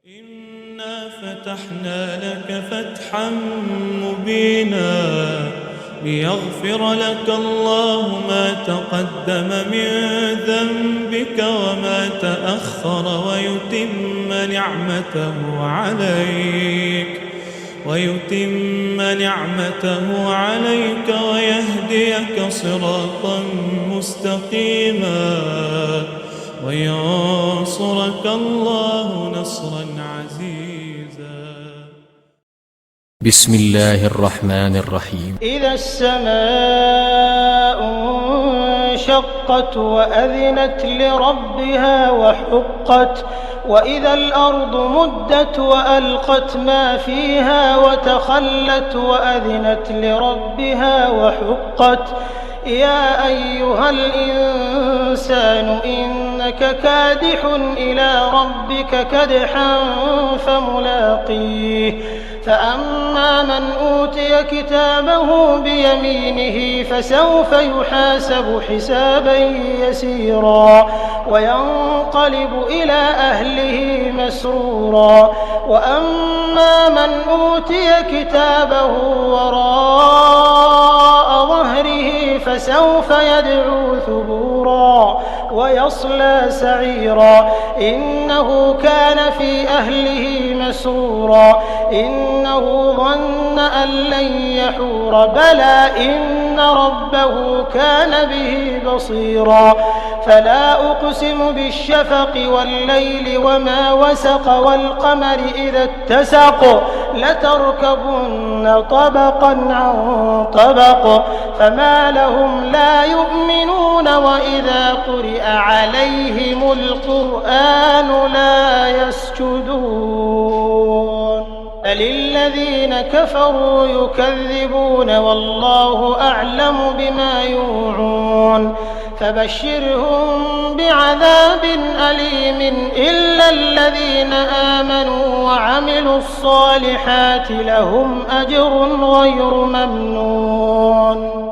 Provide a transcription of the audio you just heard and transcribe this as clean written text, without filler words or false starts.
إنا فتحنا لك فتحا مبينا ليغفر لك الله ما تقدم من ذنبك وما تأخر ويتم نعمته عليك ويهديك صراطا مستقيما وينصرك الله نصرا عزيزا. بسم الله الرحمن الرحيم. إذا السماء انشقت وأذنت لربها وحقت وإذا الأرض مدت وألقت ما فيها وتخلت وأذنت لربها وحقت يا أيها الإنسان إنك كادح إلى ربك كدحا فملاقيه فأما من أوتي كتابه بيمينه فسوف يحاسب حسابا يسيرا وينقلب إلى أهله مسرورا وأما من أوتي كتابه وراء ظهره فسوف يدعو ثبورا ويصلى سعيرا إنه كان في أهله مسرورا إنه ظن أن لن يحور بلى إن ربه كان به بصيرا فلا أقسم بالشفق والليل وما وسق والقمر إذا اتسق لتركبن طبقا عن طبق فما لهم لا يؤمنون وإذا قرئ عليهم القرآن لا يسجدون للذين كفروا يكذبون والله أعلم بما يوعون فبشرهم بعذاب أليم إلا الذين آمنوا وعملوا الصالحات لهم أجر غير ممنون.